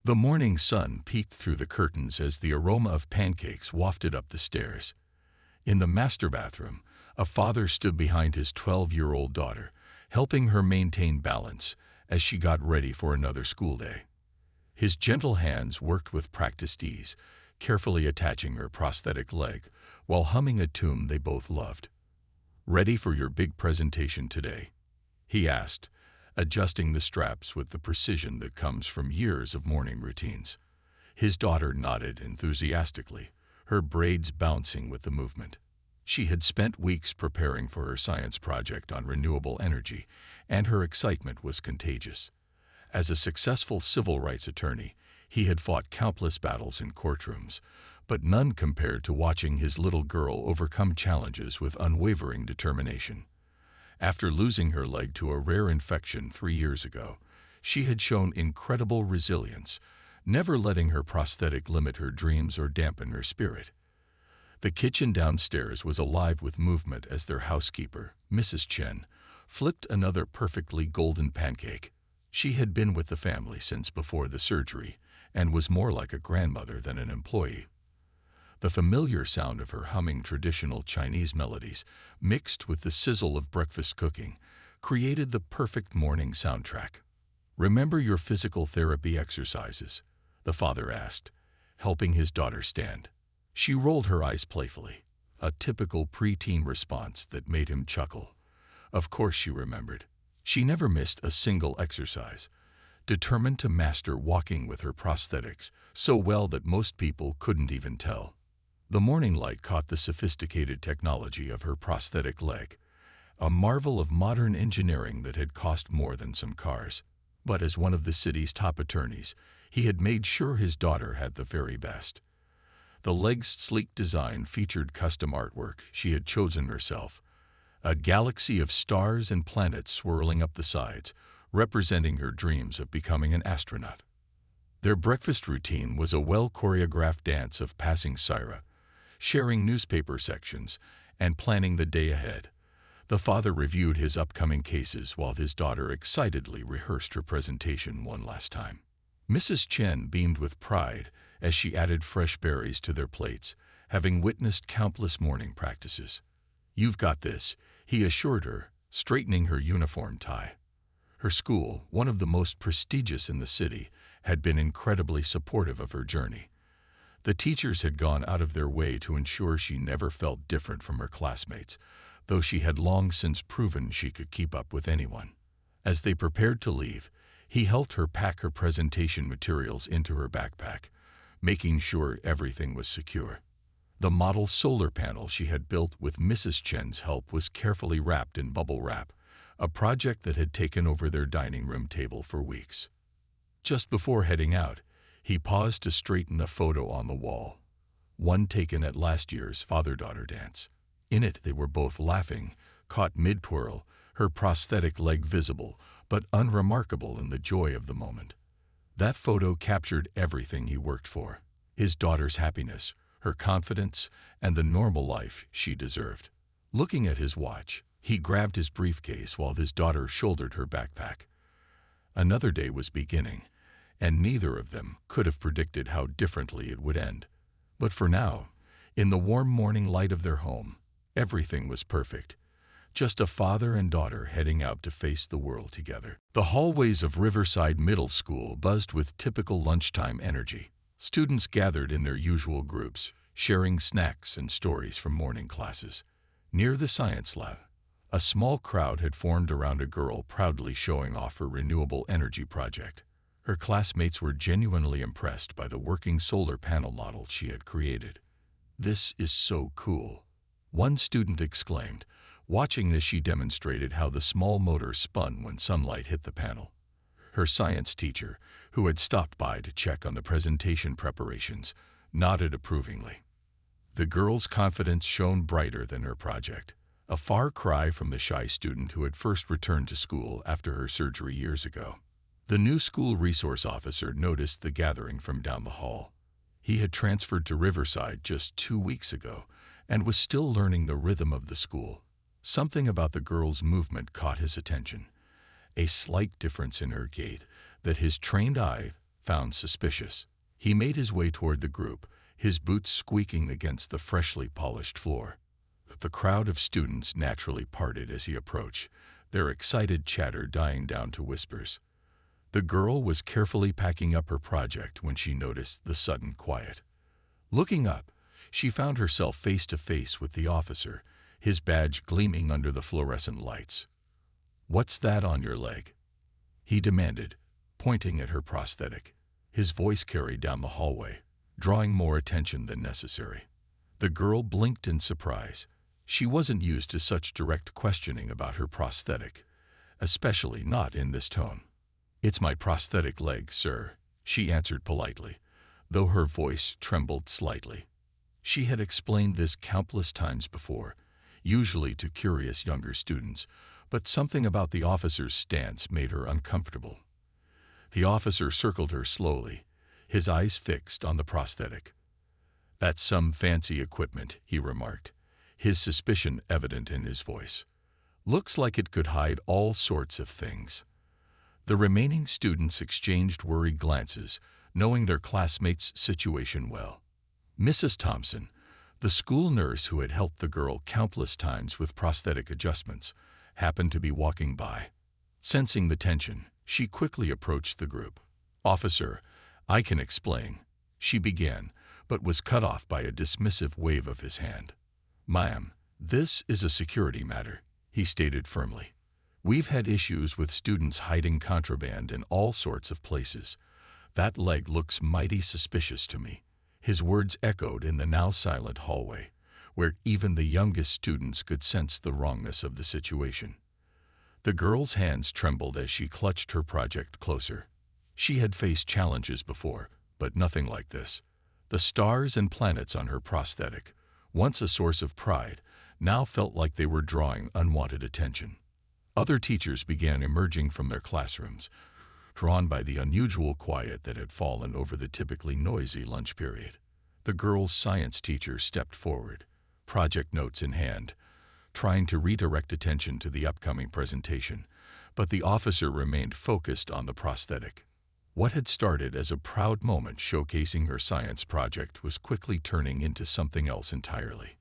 The morning sun peeked through the curtains as the aroma of pancakes wafted up the stairs. In the master bathroom, a father stood behind his 12-year-old daughter, helping her maintain balance as she got ready for another school day. His gentle hands worked with practiced ease, carefully attaching her prosthetic leg, while humming a tune they both loved. "Ready for your big presentation today?" he asked, adjusting the straps with the precision that comes from years of morning routines. His daughter nodded enthusiastically, her braids bouncing with the movement. She had spent weeks preparing for her science project on renewable energy, and her excitement was contagious. As a successful civil rights attorney, he had fought countless battles in courtrooms, but none compared to watching his little girl overcome challenges with unwavering determination. After losing her leg to a rare infection 3 years ago, she had shown incredible resilience, never letting her prosthetic limit her dreams or dampen her spirit. The kitchen downstairs was alive with movement as their housekeeper, Mrs. Chen, flipped another perfectly golden pancake. She had been with the family since before the surgery and was more like a grandmother than an employee. The familiar sound of her humming traditional Chinese melodies, mixed with the sizzle of breakfast cooking, created the perfect morning soundtrack. "Remember your physical therapy exercises?" the father asked, helping his daughter stand. She rolled her eyes playfully, a typical preteen response that made him chuckle. Of course she remembered. She never missed a single exercise, determined to master walking with her prosthetics so well that most people couldn't even tell. The morning light caught the sophisticated technology of her prosthetic leg, a marvel of modern engineering that had cost more than some cars. But as one of the city's top attorneys, he had made sure his daughter had the very best. The leg's sleek design featured custom artwork she had chosen herself, a galaxy of stars and planets swirling up the sides, representing her dreams of becoming an astronaut. Their breakfast routine was a well-choreographed dance of passing Syra, sharing newspaper sections, and planning the day ahead. The father reviewed his upcoming cases while his daughter excitedly rehearsed her presentation one last time. Mrs. Chen beamed with pride as she added fresh berries to their plates, having witnessed countless morning practices. "You've got this," he assured her, straightening her uniform tie. Her school, one of the most prestigious in the city, had been incredibly supportive of her journey. The teachers had gone out of their way to ensure she never felt different from her classmates, though she had long since proven she could keep up with anyone. As they prepared to leave, he helped her pack her presentation materials into her backpack, making sure everything was secure. The model solar panel she had built with Mrs. Chen's help was carefully wrapped in bubble wrap, a project that had taken over their dining room table for weeks. Just before heading out, he paused to straighten a photo on the wall, one taken at last year's father-daughter dance. In it, they were both laughing, caught mid-twirl, her prosthetic leg visible, but unremarkable in the joy of the moment. That photo captured everything he worked for: his daughter's happiness, her confidence, and the normal life she deserved. Looking at his watch, he grabbed his briefcase while his daughter shouldered her backpack. Another day was beginning, and neither of them could have predicted how differently it would end. But for now, in the warm morning light of their home, everything was perfect. Just a father and daughter heading out to face the world together. The hallways of Riverside Middle School buzzed with typical lunchtime energy. Students gathered in their usual groups, sharing snacks and stories from morning classes. Near the science lab, a small crowd had formed around a girl proudly showing off her renewable energy project. Her classmates were genuinely impressed by the working solar panel model she had created. "This is so cool," one student exclaimed, watching as she demonstrated how the small motor spun when sunlight hit the panel. Her science teacher, who had stopped by to check on the presentation preparations, nodded approvingly. The girl's confidence shone brighter than her project, a far cry from the shy student who had first returned to school after her surgery years ago. The new school resource officer noticed the gathering from down the hall. He had transferred to Riverside just 2 weeks ago and was still learning the rhythm of the school. Something about the girl's movement caught his attention, a slight difference in her gait that his trained eye found suspicious. He made his way toward the group, his boots squeaking against the freshly polished floor. The crowd of students naturally parted as he approached, their excited chatter dying down to whispers. The girl was carefully packing up her project when she noticed the sudden quiet. Looking up, she found herself face to face with the officer, his badge gleaming under the fluorescent lights. "What's that on your leg?" he demanded, pointing at her prosthetic. His voice carried down the hallway, drawing more attention than necessary. The girl blinked in surprise. She wasn't used to such direct questioning about her prosthetic, especially not in this tone. "It's my prosthetic leg, sir," she answered politely, though her voice trembled slightly. She had explained this countless times before, usually to curious younger students, but something about the officer's stance made her uncomfortable. The officer circled her slowly, his eyes fixed on the prosthetic. "That's some fancy equipment," he remarked, his suspicion evident in his voice. "Looks like it could hide all sorts of things." The remaining students exchanged worried glances, knowing their classmate's situation well. Mrs. Thompson, the school nurse who had helped the girl countless times with prosthetic adjustments, happened to be walking by. Sensing the tension, she quickly approached the group. "Officer, I can explain," she began, but was cut off by a dismissive wave of his hand. "Ma'am, this is a security matter," he stated firmly. "We've had issues with students hiding contraband in all sorts of places. That leg looks mighty suspicious to me." His words echoed in the now silent hallway, where even the youngest students could sense the wrongness of the situation. The girl's hands trembled as she clutched her project closer. She had faced challenges before, but nothing like this. The stars and planets on her prosthetic, once a source of pride, now felt like they were drawing unwanted attention. Other teachers began emerging from their classrooms, drawn by the unusual quiet that had fallen over the typically noisy lunch period. The girl's science teacher stepped forward, project notes in hand, trying to redirect attention to the upcoming presentation, but the officer remained focused on the prosthetic. What had started as a proud moment showcasing her science project was quickly turning into something else entirely.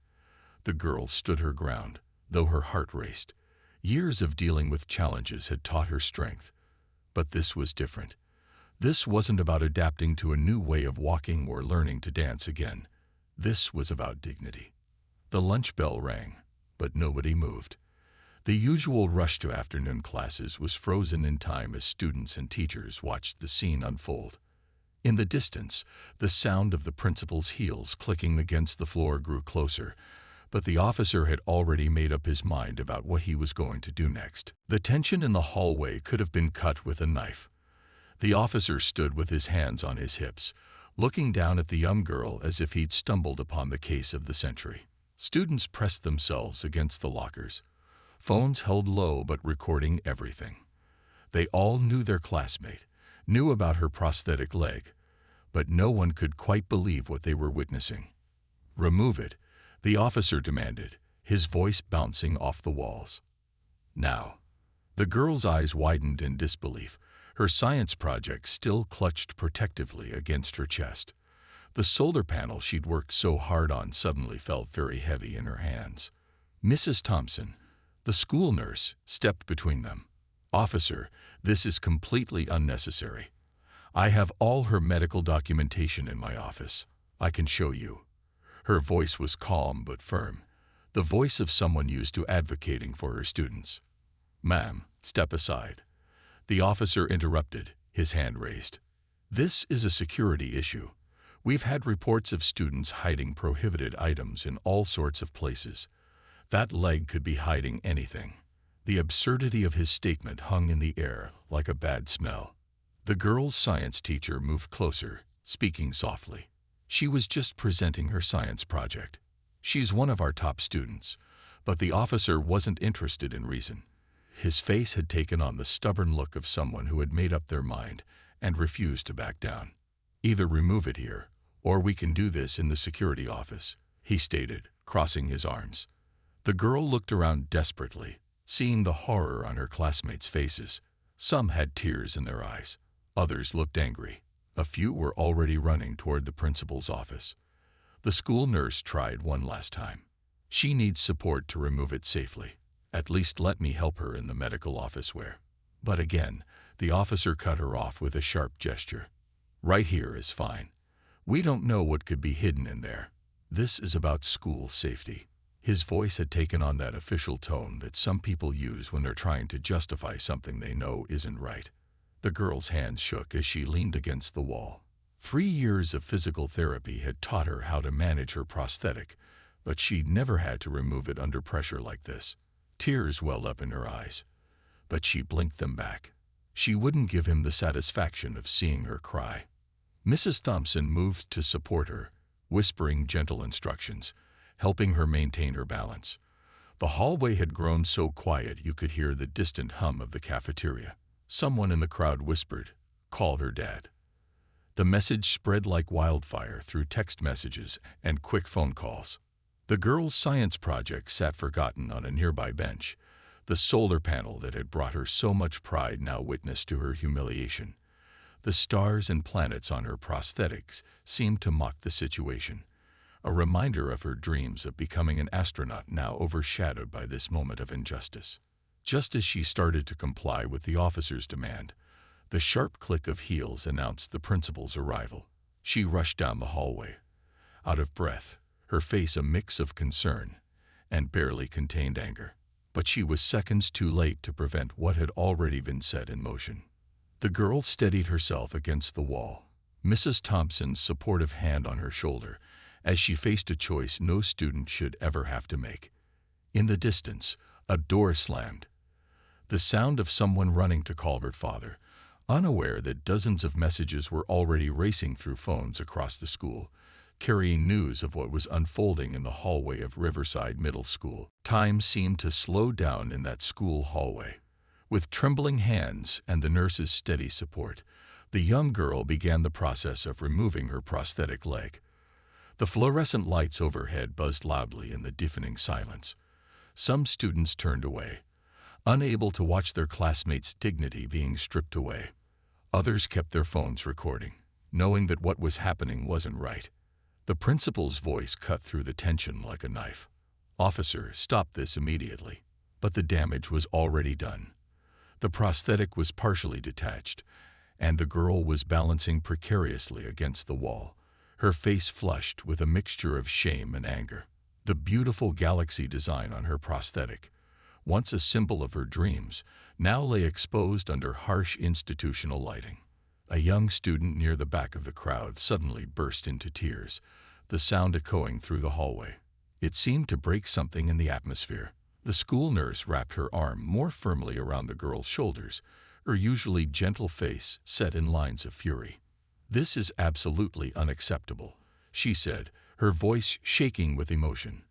The girl stood her ground, though her heart raced. Years of dealing with challenges had taught her strength. But this was different. This wasn't about adapting to a new way of walking or learning to dance again. This was about dignity. The lunch bell rang, but nobody moved. The usual rush to afternoon classes was frozen in time as students and teachers watched the scene unfold. In the distance, the sound of the principal's heels clicking against the floor grew closer, but the officer had already made up his mind about what he was going to do next. The tension in the hallway could have been cut with a knife. The officer stood with his hands on his hips, looking down at the young girl as if he'd stumbled upon the case of the century. Students pressed themselves against the lockers, phones held low but recording everything. They all knew their classmate, knew about her prosthetic leg, but no one could quite believe what they were witnessing. "Remove it," the officer demanded, his voice bouncing off the walls. "Now." The girl's eyes widened in disbelief, her science project still clutched protectively against her chest. The solar panel she'd worked so hard on suddenly felt very heavy in her hands. Mrs. Thompson, the school nurse, stepped between them. "Officer, this is completely unnecessary. I have all her medical documentation in my office. I can show you." Her voice was calm but firm, the voice of someone used to advocating for her students. "Ma'am, step aside." The officer interrupted, his hand raised. "This is a security issue. We've had reports of students hiding prohibited items in all sorts of places. That leg could be hiding anything." The absurdity of his statement hung in the air like a bad smell. The girl's science teacher moved closer, speaking softly. She was just presenting her science project. "She's one of our top students." But the officer wasn't interested in reason. His face had taken on the stubborn look of someone who had made up their mind and refused to back down. "Either remove it here, or we can do this in the security office," he stated, crossing his arms. The girl looked around desperately, seeing the horror on her classmates' faces. Some had tears in their eyes. Others looked angry. A few were already running toward the principal's office. The school nurse tried one last time. She needs support to remove it safely. At least let me help her in the medical office where. But again, the officer cut her off with a sharp gesture. Right here is fine. We don't know what could be hidden in there. This is about school safety. His voice had taken on that official tone that some people use when they're trying to justify something they know isn't right. The girl's hands shook as she leaned against the wall. 3 years of physical therapy had taught her how to manage her prosthetic, but she'd never had to remove it under pressure like this. Tears welled up in her eyes, but she blinked them back. She wouldn't give him the satisfaction of seeing her cry. Mrs. Thompson moved to support her, whispering gentle instructions, helping her maintain her balance. The hallway had grown so quiet you could hear the distant hum of the cafeteria. Someone in the crowd whispered, "Call her dad." The message spread like wildfire through text messages and quick phone calls. The girl's science project sat forgotten on a nearby bench. The solar panel that had brought her so much pride now witnessed to her humiliation. The stars and planets on her prosthetics seemed to mock the situation, a reminder of her dreams of becoming an astronaut now overshadowed by this moment of injustice. Just as she started to comply with the officer's demand, the sharp click of heels announced the principal's arrival. She rushed down the hallway, out of breath, her face a mix of concern and barely contained anger. But she was seconds too late to prevent what had already been set in motion. The girl steadied herself against the wall, Mrs. Thompson's supportive hand on her shoulder, as she faced a choice no student should ever have to make. In the distance, a door slammed. The sound of someone running to call her father, unaware that dozens of messages were already racing through phones across the school, carrying news of what was unfolding in the hallway of Riverside Middle School. Time seemed to slow down in that school hallway. With trembling hands and the nurse's steady support, the young girl began the process of removing her prosthetic leg. The fluorescent lights overhead buzzed loudly in the deafening silence. Some students turned away, unable to watch their classmates' dignity being stripped away. Others kept their phones recording, knowing that what was happening wasn't right. The principal's voice cut through the tension like a knife. "Officer, stop this immediately." But the damage was already done. The prosthetic was partially detached, and the girl was balancing precariously against the wall, her face flushed with a mixture of shame and anger. The beautiful galaxy design on her prosthetic, once a symbol of her dreams, now lay exposed under harsh institutional lighting. A young student near the back of the crowd suddenly burst into tears, the sound echoing through the hallway. It seemed to break something in the atmosphere. The school nurse wrapped her arm more firmly around the girl's shoulders, her usually gentle face set in lines of fury. "This is absolutely unacceptable," she said, her voice shaking with emotion.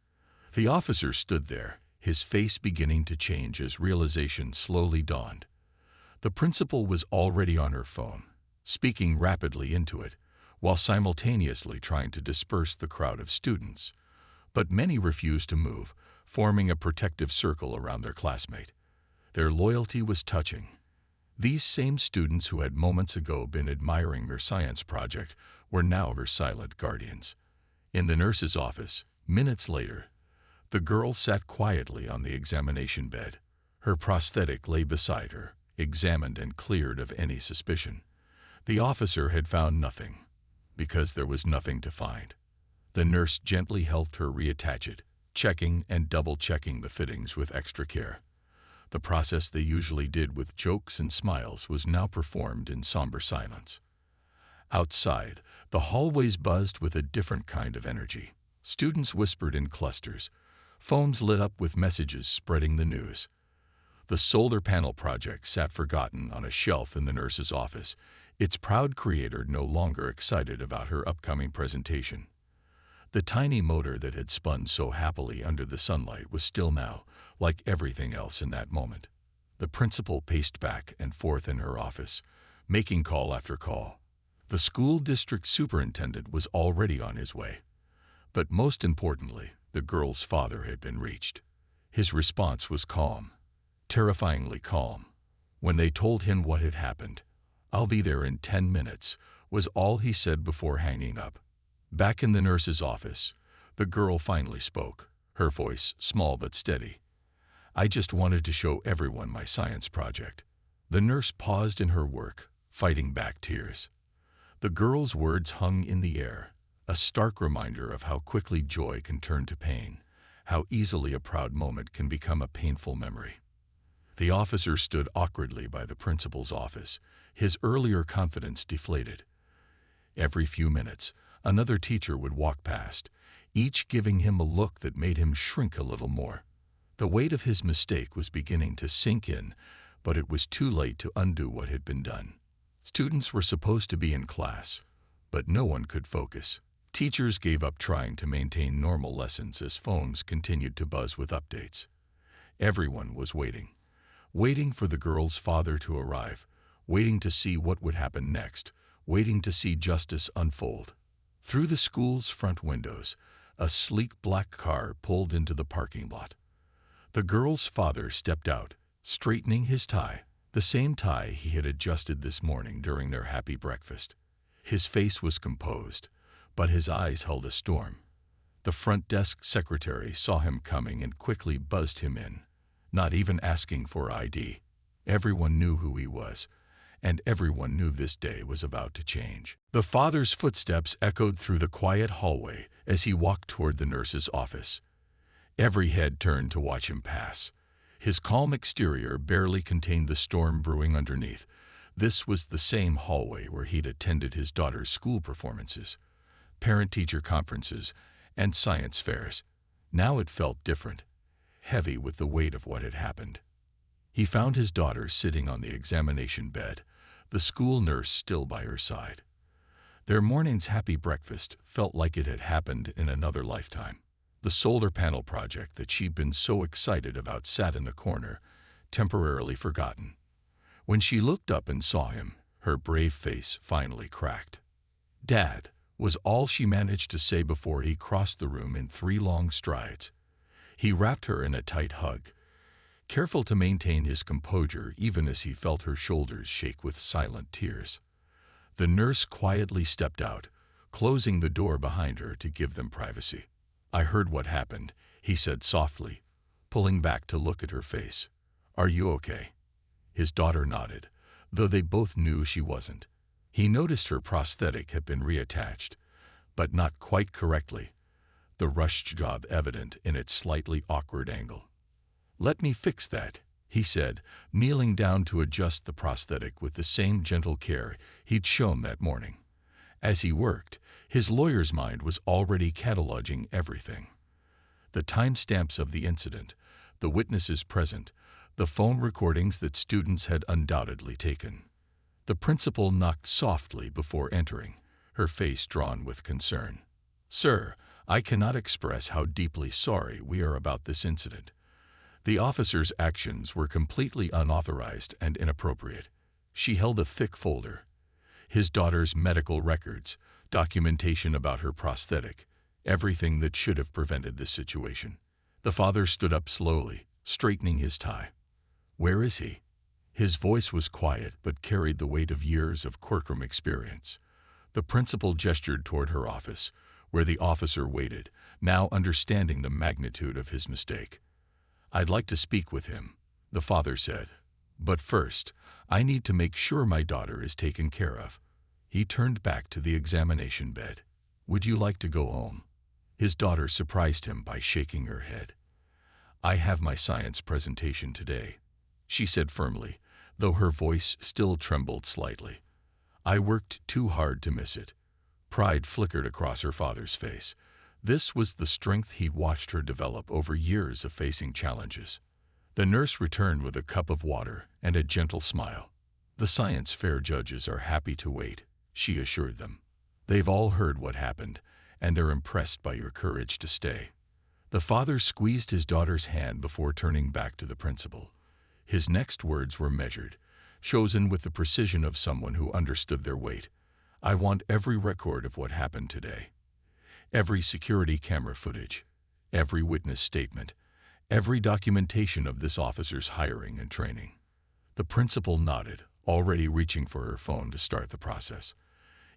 The officer stood there, his face beginning to change as realization slowly dawned. The principal was already on her phone, speaking rapidly into it, while simultaneously trying to disperse the crowd of students. But many refused to move, forming a protective circle around their classmate. Their loyalty was touching. These same students who had moments ago been admiring her science project were now her silent guardians. In the nurse's office, minutes later, the girl sat quietly on the examination bed. Her prosthetic lay beside her, examined and cleared of any suspicion. The officer had found nothing, because there was nothing to find. The nurse gently helped her reattach it, checking and double-checking the fittings with extra care. The process they usually did with jokes and smiles was now performed in somber silence. Outside, the hallways buzzed with a different kind of energy. Students whispered in clusters. Phones lit up with messages spreading the news. The solar panel project sat forgotten on a shelf in the nurse's office, its proud creator no longer excited about her upcoming presentation. The tiny motor that had spun so happily under the sunlight was still now, like everything else in that moment. The principal paced back and forth in her office, making call after call. The school district superintendent was already on his way. But most importantly, the girl's father had been reached. His response was calm, terrifyingly calm. When they told him what had happened, "I'll be there in 10 minutes," was all he said before hanging up. Back in the nurse's office, the girl finally spoke, her voice small but steady. "I just wanted to show everyone my science project." The nurse paused in her work, fighting back tears. The girl's words hung in the air, a stark reminder of how quickly joy can turn to pain, how easily a proud moment can become a painful memory. The officer stood awkwardly by the principal's office, his earlier confidence deflated. Every few minutes, another teacher would walk past, each giving him a look that made him shrink a little more. The weight of his mistake was beginning to sink in, but it was too late to undo what had been done. Students were supposed to be in class, but no one could focus. Teachers gave up trying to maintain normal lessons as phones continued to buzz with updates. Everyone was waiting for the girl's father to arrive, waiting to see what would happen next, waiting to see justice unfold. Through the school's front windows, a sleek black car pulled into the parking lot. The girl's father stepped out, straightening his tie, the same tie he had adjusted this morning during their happy breakfast. His face was composed, but his eyes held a storm. The front desk secretary saw him coming and quickly buzzed him in, not even asking for ID. Everyone knew who he was, and everyone knew this day was about to change. The father's footsteps echoed through the quiet hallway as he walked toward the nurse's office. Every head turned to watch him pass. His calm exterior barely contained the storm brewing underneath. This was the same hallway where he'd attended his daughter's school performances, parent-teacher conferences, and science fairs. Now it felt different, heavy with the weight of what had happened. He found his daughter sitting on the examination bed, the school nurse still by her side. Their morning's happy breakfast felt like it had happened in another lifetime. The solar panel project that she'd been so excited about sat in the corner, temporarily forgotten. When she looked up and saw him, her brave face finally cracked. "Dad," was all she managed to say before he crossed the room in 3 long strides. He wrapped her in a tight hug, careful to maintain his composure even as he felt her shoulders shake with silent tears. The nurse quietly stepped out, closing the door behind her to give them privacy. "I heard what happened," he said softly, pulling back to look at her face. "Are you okay?" His daughter nodded, though they both knew she wasn't. He noticed her prosthetic had been reattached, but not quite correctly, the rushed job evident in its slightly awkward angle. "Let me fix that," he said, kneeling down to adjust the prosthetic with the same gentle care he'd shown that morning. As he worked, his lawyer's mind was already cataloging everything. The timestamps of the incident, the witnesses present, the phone recordings that students had undoubtedly taken. The principal knocked softly before entering, her face drawn with concern. "Sir, I cannot express how deeply sorry we are about this incident. The officer's actions were completely unauthorized and inappropriate." She held a thick folder. His daughter's medical records, documentation about her prosthetic, everything that should have prevented this situation. The father stood up slowly, straightening his tie. "Where is he?" His voice was quiet but carried the weight of years of courtroom experience. The principal gestured toward her office, where the officer waited, now understanding the magnitude of his mistake. "I'd like to speak with him," the father said. "But first, I need to make sure my daughter is taken care of." He turned back to the examination bed. "Would you like to go home?" His daughter surprised him by shaking her head. "I have my science presentation today," she said firmly, though her voice still trembled slightly. "I worked too hard to miss it." Pride flickered across her father's face. This was the strength he'd watched her develop over years of facing challenges. The nurse returned with a cup of water and a gentle smile. "The science fair judges are happy to wait," she assured them. "They've all heard what happened, and they're impressed by your courage to stay." The father squeezed his daughter's hand before turning back to the principal. His next words were measured, chosen with the precision of someone who understood their weight. "I want every record of what happened today. Every security camera footage, every witness statement, every documentation of this officer's hiring and training." The principal nodded, already reaching for her phone to start the process.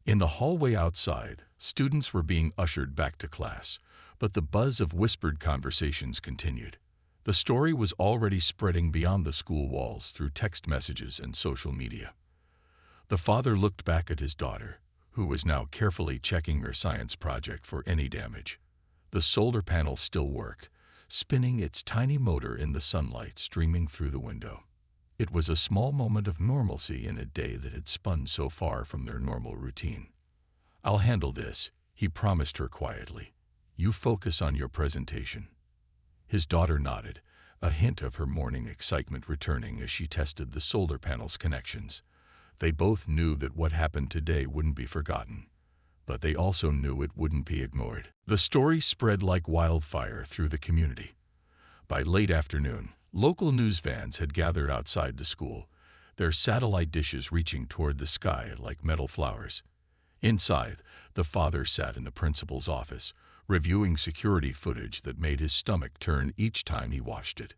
In the hallway outside, students were being ushered back to class, but the buzz of whispered conversations continued. The story was already spreading beyond the school walls through text messages and social media. The father looked back at his daughter, who was now carefully checking her science project for any damage. The solar panel still worked, spinning its tiny motor in the sunlight streaming through the window. It was a small moment of normalcy in a day that had spun so far from their normal routine. "I'll handle this," he promised her quietly. "You focus on your presentation." His daughter nodded, a hint of her morning excitement returning as she tested the solar panel's connections. They both knew that what happened today wouldn't be forgotten, but they also knew it wouldn't be ignored. The story spread like wildfire through the community. By late afternoon, local news vans had gathered outside the school, their satellite dishes reaching toward the sky like metal flowers. Inside, the father sat in the principal's office, reviewing security footage that made his stomach turn each time he watched it.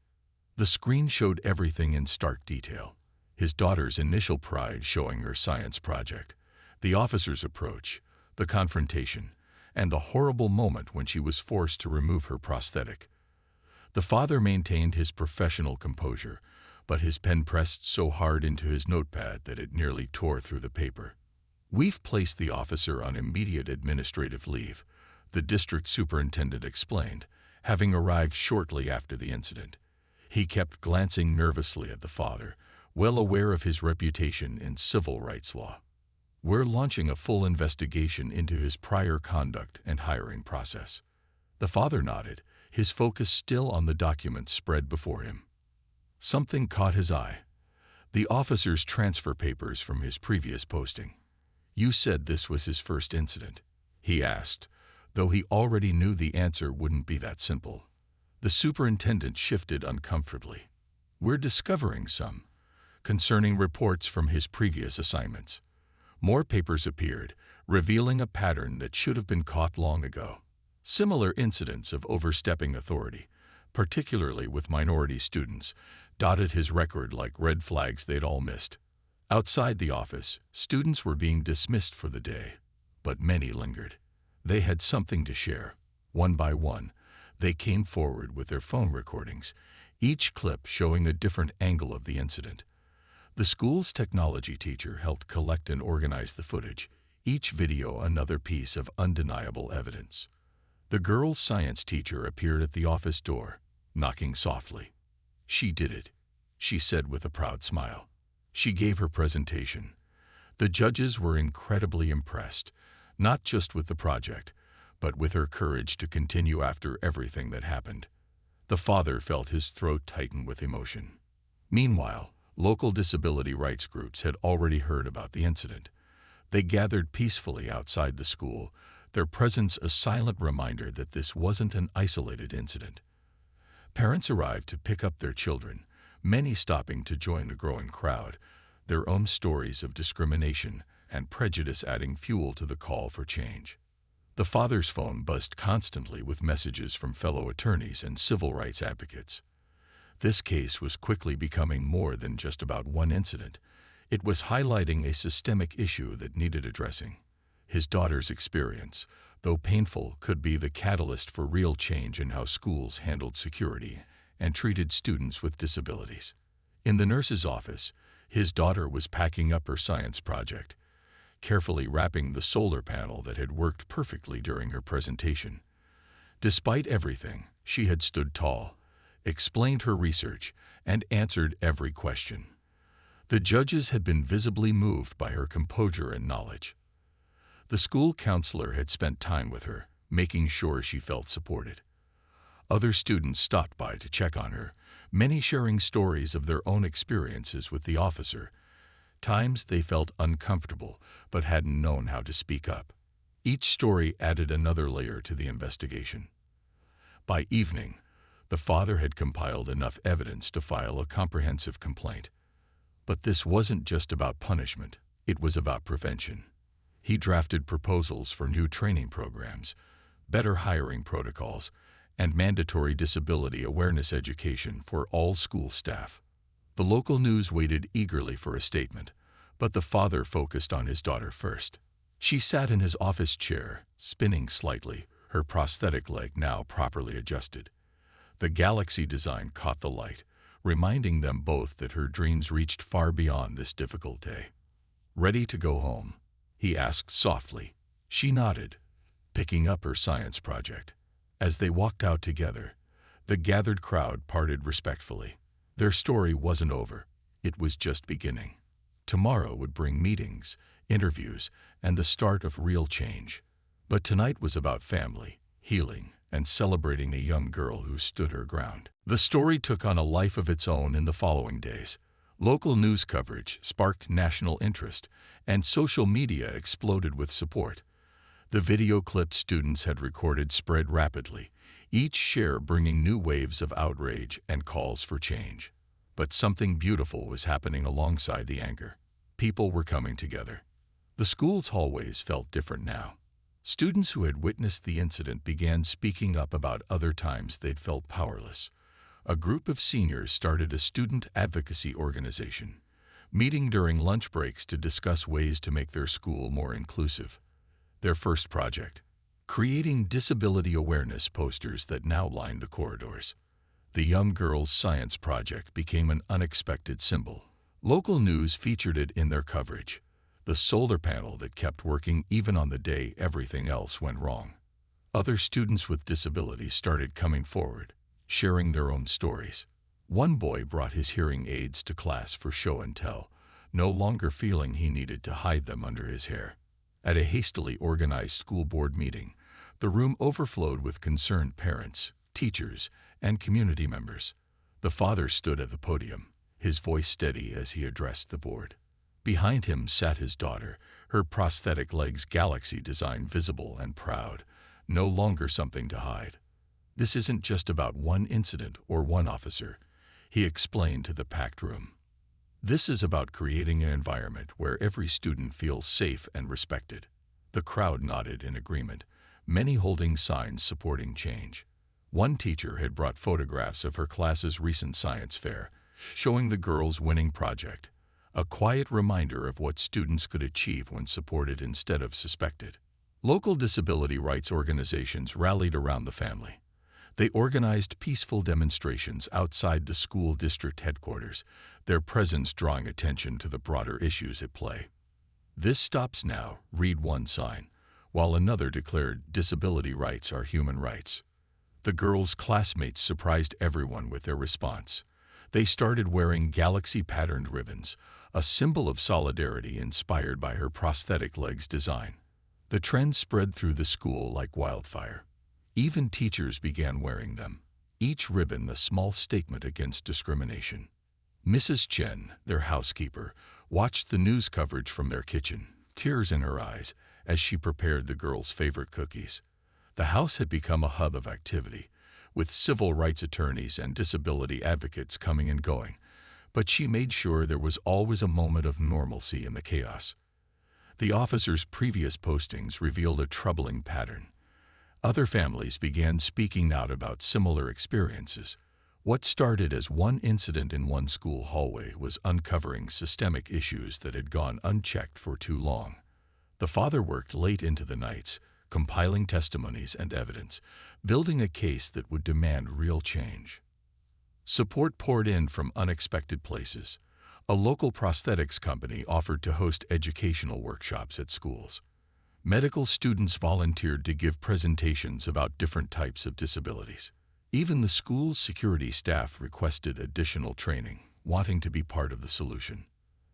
The screen showed everything in stark detail: his daughter's initial pride showing her science project, the officer's approach, the confrontation, and the horrible moment when she was forced to remove her prosthetic. The father maintained his professional composure, but his pen pressed so hard into his notepad that it nearly tore through the paper. "We've placed the officer on immediate administrative leave," the district superintendent explained, having arrived shortly after the incident. He kept glancing nervously at the father, well aware of his reputation in civil rights law. "We're launching a full investigation into his prior conduct and hiring process." The father nodded, his focus still on the documents spread before him. Something caught his eye: the officer's transfer papers from his previous posting. "You said this was his first incident?" he asked, though he already knew the answer wouldn't be that simple. The superintendent shifted uncomfortably. "We're discovering some," concerning reports from his previous assignments. More papers appeared, revealing a pattern that should have been caught long ago. Similar incidents of overstepping authority, particularly with minority students, dotted his record like red flags they'd all missed. Outside the office, students were being dismissed for the day, but many lingered. They had something to share. One by one, they came forward with their phone recordings, each clip showing a different angle of the incident. The school's technology teacher helped collect and organize the footage, each video another piece of undeniable evidence. The girl's science teacher appeared at the office door, knocking softly. "She did it," she said with a proud smile. She gave her presentation. The judges were incredibly impressed, not just with the project, but with her courage to continue after everything that happened. The father felt his throat tighten with emotion. Meanwhile, local disability rights groups had already heard about the incident. They gathered peacefully outside the school, their presence a silent reminder that this wasn't an isolated incident. Parents arrived to pick up their children, many stopping to join the growing crowd, their own stories of discrimination and prejudice adding fuel to the call for change. The father's phone buzzed constantly with messages from fellow attorneys and civil rights advocates. This case was quickly becoming more than just about one incident. It was highlighting a systemic issue that needed addressing. His daughter's experience, though painful, could be the catalyst for real change in how schools handled security and treated students with disabilities. In the nurse's office, his daughter was packing up her science project, carefully wrapping the solar panel that had worked perfectly during her presentation. Despite everything, she had stood tall, explained her research, and answered every question. The judges had been visibly moved by her composure and knowledge. The school counselor had spent time with her, making sure she felt supported. Other students stopped by to check on her, many sharing stories of their own experiences with the officer. Times they felt uncomfortable, but hadn't known how to speak up. Each story added another layer to the investigation. By evening, the father had compiled enough evidence to file a comprehensive complaint. But this wasn't just about punishment, it was about prevention. He drafted proposals for new training programs, better hiring protocols, and mandatory disability awareness education for all school staff. The local news waited eagerly for a statement, but the father focused on his daughter first. She sat in his office chair, spinning slightly, her prosthetic leg now properly adjusted. The galaxy design caught the light, reminding them both that her dreams reached far beyond this difficult day. "Ready to go home?" he asked softly. She nodded, picking up her science project. As they walked out together, the gathered crowd parted respectfully. Their story wasn't over. It was just beginning. Tomorrow would bring meetings, interviews, and the start of real change. But tonight was about family, healing, and celebrating a young girl who stood her ground. The story took on a life of its own in the following days. Local news coverage sparked national interest, and social media exploded with support. The video clips students had recorded spread rapidly, each share bringing new waves of outrage and calls for change. But something beautiful was happening alongside the anger. People were coming together. The school's hallways felt different now. Students who had witnessed the incident began speaking up about other times they'd felt powerless. A group of seniors started a student advocacy organization, meeting during lunch breaks to discuss ways to make their school more inclusive. Their first project, creating disability awareness posters that now lined the corridors. The young girls' science project became an unexpected symbol. Local news featured it in their coverage, the solar panel that kept working even on the day everything else went wrong. Other students with disabilities started coming forward, sharing their own stories. One boy brought his hearing aids to class for show and tell, no longer feeling he needed to hide them under his hair. At a hastily organized school board meeting, the room overflowed with concerned parents, teachers, and community members. The father stood at the podium, his voice steady as he addressed the board. Behind him sat his daughter, her prosthetic legs galaxy design visible and proud, no longer something to hide. "This isn't just about one incident or one officer," he explained to the packed room. "This is about creating an environment where every student feels safe and respected." The crowd nodded in agreement, many holding signs supporting change. One teacher had brought photographs of her class's recent science fair, showing the girls' winning project, a quiet reminder of what students could achieve when supported instead of suspected. Local disability rights organizations rallied around the family. They organized peaceful demonstrations outside the school district headquarters, their presence drawing attention to the broader issues at play. "This stops now," read one sign, while another declared disability rights are human rights. The girls' classmates surprised everyone with their response. They started wearing galaxy-patterned ribbons, a symbol of solidarity inspired by her prosthetic legs design. The trend spread through the school like wildfire. Even teachers began wearing them, each ribbon a small statement against discrimination. Mrs. Chen, their housekeeper, watched the news coverage from their kitchen, tears in her eyes, as she prepared the girls' favorite cookies. The house had become a hub of activity, with civil rights attorneys and disability advocates coming and going, but she made sure there was always a moment of normalcy in the chaos. The officer's previous postings revealed a troubling pattern. Other families began speaking out about similar experiences. What started as one incident in one school hallway was uncovering systemic issues that had gone unchecked for too long. The father worked late into the nights, compiling testimonies and evidence, building a case that would demand real change. Support poured in from unexpected places. A local prosthetics company offered to host educational workshops at schools. Medical students volunteered to give presentations about different types of disabilities. Even the school's security staff requested additional training, wanting to be part of the solution.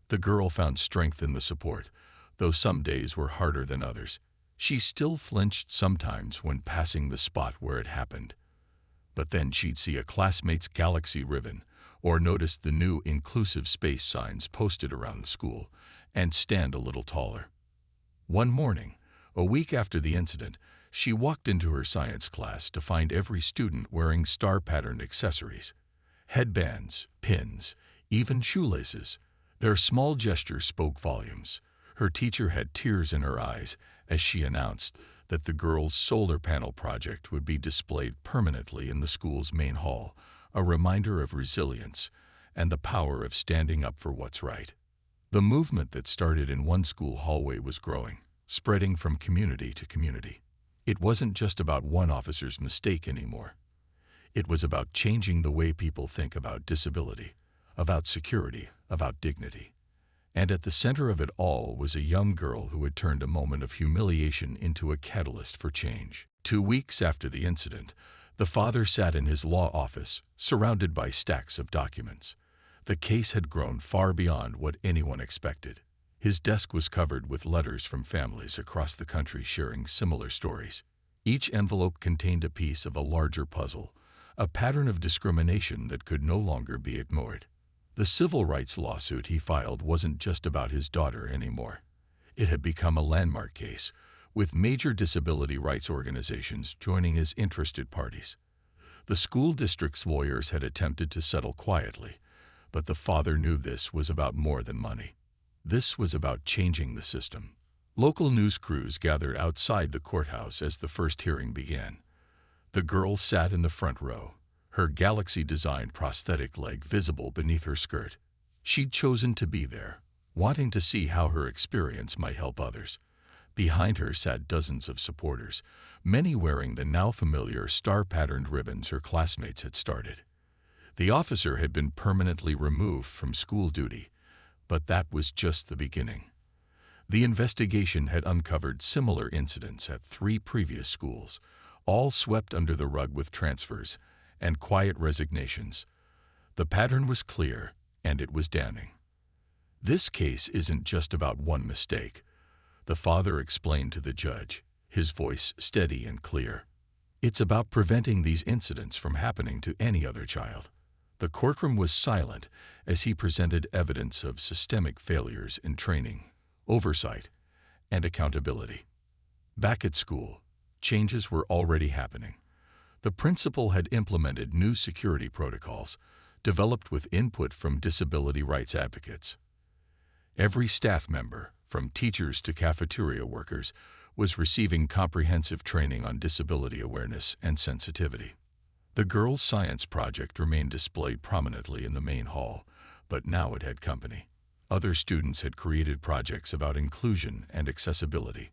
The girl found strength in the support, though some days were harder than others. She still flinched sometimes when passing the spot where it happened. But then she'd see a classmate's galaxy ribbon, or notice the new inclusive space signs posted around the school, and stand a little taller. One morning, a week after the incident, she walked into her science class to find every student wearing star-patterned accessories. Headbands, pins, even shoelaces. Their small gesture spoke volumes. Her teacher had tears in her eyes as she announced that the girls' solar panel project would be displayed permanently in the school's main hall, a reminder of resilience and the power of standing up for what's right. The movement that started in one school hallway was growing. spreading from community to community. It wasn't just about one officer's mistake anymore. It was about changing the way people think about disability, about security, about dignity. And at the center of it all was a young girl who had turned a moment of humiliation into a catalyst for change. 2 weeks after the incident, the father sat in his law office, surrounded by stacks of documents. The case had grown far beyond what anyone expected. His desk was covered with letters from families across the country sharing similar stories. Each envelope contained a piece of a larger puzzle, a pattern of discrimination that could no longer be ignored. The civil rights lawsuit he filed wasn't just about his daughter anymore. It had become a landmark case, with major disability rights organizations joining as interested parties. The school district's lawyers had attempted to settle quietly, but the father knew this was about more than money. This was about changing the system. Local news crews gathered outside the courthouse as the first hearing began. The girl sat in the front row, her galaxy-designed prosthetic leg visible beneath her skirt. She'd chosen to be there, wanting to see how her experience might help others. Behind her sat dozens of supporters, many wearing the now familiar star-patterned ribbons her classmates had started. The officer had been permanently removed from school duty, but that was just the beginning. The investigation had uncovered similar incidents at 3 previous schools, all swept under the rug with transfers and quiet resignations. The pattern was clear, and it was damning. This case isn't just about one mistake, the father explained to the judge, his voice steady and clear. It's about preventing these incidents from happening to any other child. The courtroom was silent as he presented evidence of systemic failures in training, oversight, and accountability. Back at school, changes were already happening. The principal had implemented new security protocols, developed with input from disability rights advocates. Every staff member, from teachers to cafeteria workers, was receiving comprehensive training on disability awareness and sensitivity. The girls' science project remained displayed prominently in the main hall, but now it had company. Other students had created projects about inclusion and accessibility,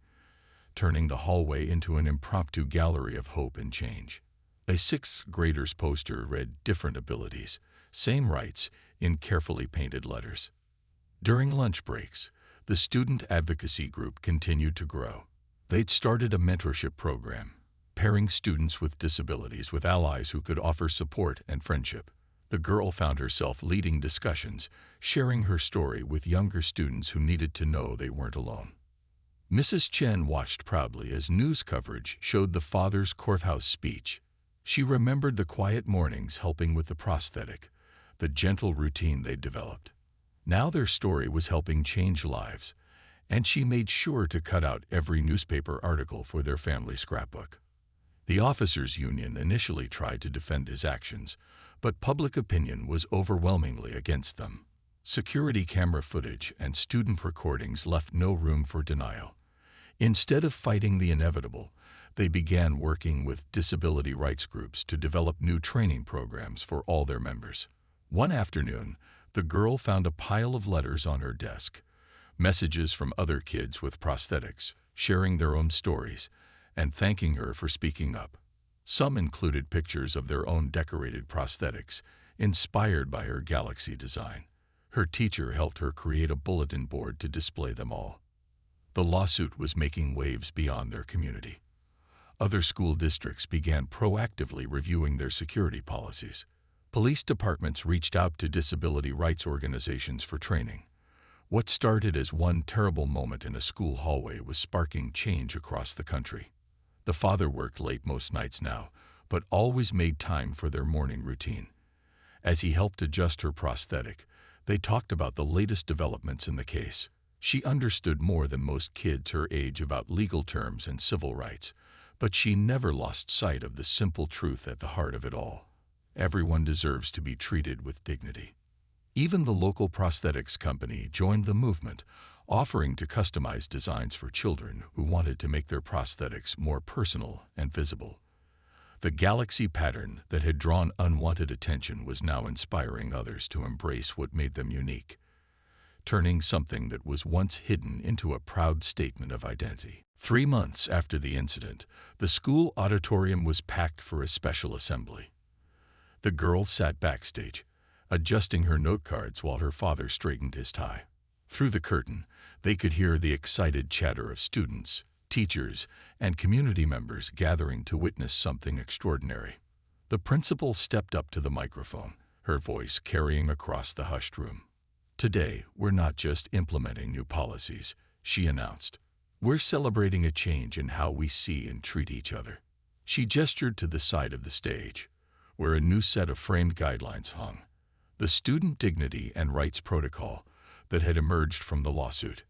turning the hallway into an impromptu gallery of hope and change. A 6th grader's poster read "Different abilities, same rights" in carefully painted letters. During lunch breaks, the student advocacy group continued to grow. They'd started a mentorship program, pairing students with disabilities with allies who could offer support and friendship. The girl found herself leading discussions, sharing her story with younger students who needed to know they weren't alone. Mrs. Chen watched proudly as news coverage showed the father's courthouse speech. She remembered the quiet mornings helping with the prosthetic, the gentle routine they'd developed. Now their story was helping change lives, and she made sure to cut out every newspaper article for their family scrapbook. The officers' union initially tried to defend his actions, but public opinion was overwhelmingly against them. Security camera footage and student recordings left no room for denial. Instead of fighting the inevitable, they began working with disability rights groups to develop new training programs for all their members. One afternoon, the girl found a pile of letters on her desk, messages from other kids with prosthetics, sharing their own stories, and thanking her for speaking up. Some included pictures of their own decorated prosthetics, inspired by her galaxy design. Her teacher helped her create a bulletin board to display them all. The lawsuit was making waves beyond their community. Other school districts began proactively reviewing their security policies. Police departments reached out to disability rights organizations for training. What started as one terrible moment in a school hallway was sparking change across the country. The father worked late most nights now, but always made time for their morning routine. As he helped adjust her prosthetic, they talked about the latest developments in the case. She understood more than most kids her age about legal terms and civil rights, but she never lost sight of the simple truth at the heart of it all. Everyone deserves to be treated with dignity. Even the local prosthetics company joined the movement, offering to customize designs for children who wanted to make their prosthetics more personal and visible. The galaxy pattern that had drawn unwanted attention was now inspiring others to embrace what made them unique. turning something that was once hidden into a proud statement of identity. 3 months after the incident, the school auditorium was packed for a special assembly. The girl sat backstage, adjusting her note cards while her father straightened his tie. Through the curtain, they could hear the excited chatter of students, teachers, and community members gathering to witness something extraordinary. The principal stepped up to the microphone, her voice carrying across the hushed room. "Today, we're not just implementing new policies," she announced. "We're celebrating a change in how we see and treat each other." She gestured to the side of the stage, where a new set of framed guidelines hung, the Student Dignity and Rights Protocol that had emerged from the lawsuit.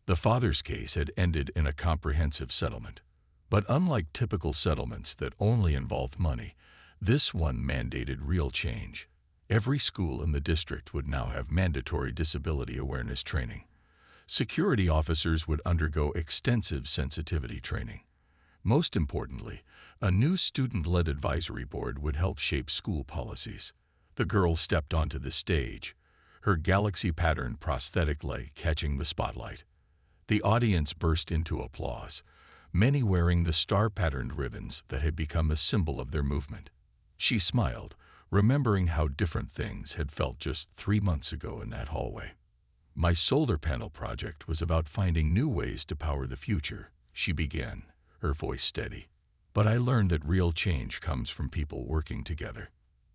The father's case had ended in a comprehensive settlement. But unlike typical settlements that only involved money, this one mandated real change. Every school in the district would now have mandatory disability awareness training. Security officers would undergo extensive sensitivity training. Most importantly, a new student-led advisory board would help shape school policies. The girl stepped onto the stage, her galaxy-patterned prosthetic leg catching the spotlight. The audience burst into applause, many wearing the star-patterned ribbons that had become a symbol of their movement. She smiled, remembering how different things had felt just 3 months ago in that hallway. "My solar panel project was about finding new ways to power the future," she began, her voice steady. "But I learned that real change comes from people working together."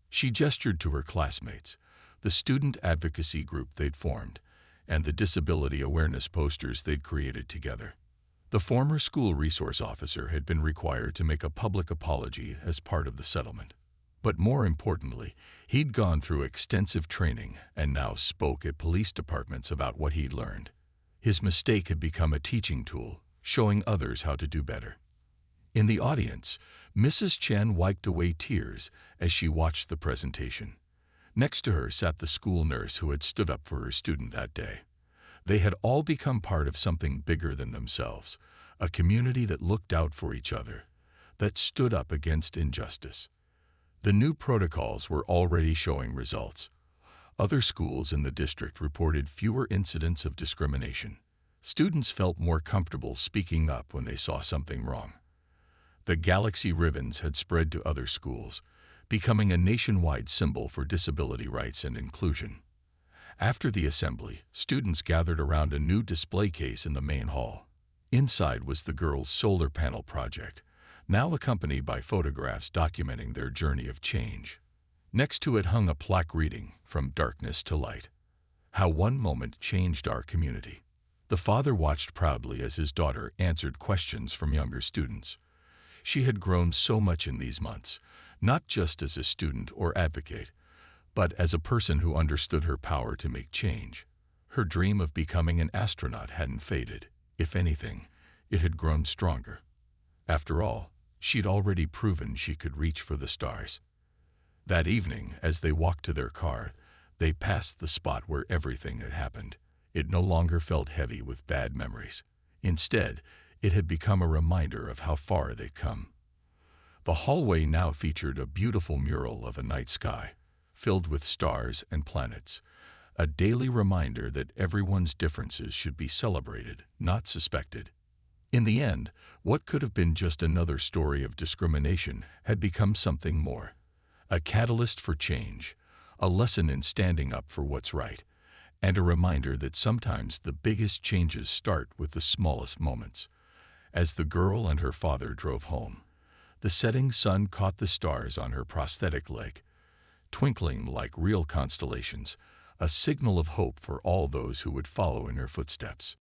She gestured to her classmates, the student advocacy group they'd formed, and the disability awareness posters they'd created together. The former school resource officer had been required to make a public apology as part of the settlement. But more importantly, he'd gone through extensive training and now spoke at police departments about what he'd learned. His mistake had become a teaching tool, showing others how to do better. In the audience, Mrs. Chen wiped away tears as she watched the presentation. Next to her sat the school nurse who had stood up for her student that day. They had all become part of something bigger than themselves, a community that looked out for each other, that stood up against injustice. The new protocols were already showing results. Other schools in the district reported fewer incidents of discrimination. Students felt more comfortable speaking up when they saw something wrong. The galaxy ribbons had spread to other schools, becoming a nationwide symbol for disability rights and inclusion. After the assembly, students gathered around a new display case in the main hall. Inside was the girls' solar panel project, now accompanied by photographs documenting their journey of change. Next to it hung a plaque reading, "From Darkness to Light: How One Moment Changed Our Community." The father watched proudly as his daughter answered questions from younger students. She had grown so much in these months, not just as a student or advocate, but as a person who understood her power to make change. Her dream of becoming an astronaut hadn't faded. If anything, it had grown stronger. After all, she'd already proven she could reach for the stars. That evening, as they walked to their car, they passed the spot where everything had happened. It no longer felt heavy with bad memories. Instead, it had become a reminder of how far they'd come. The hallway now featured a beautiful mural of a night sky, filled with stars and planets, a daily reminder that everyone's differences should be celebrated, not suspected. In the end, what could have been just another story of discrimination had become something more. A catalyst for change, a lesson in standing up for what's right, and a reminder that sometimes the biggest changes start with the smallest moments. As the girl and her father drove home, the setting sun caught the stars on her prosthetic leg, twinkling like real constellations, a signal of hope for all those who would follow in her footsteps.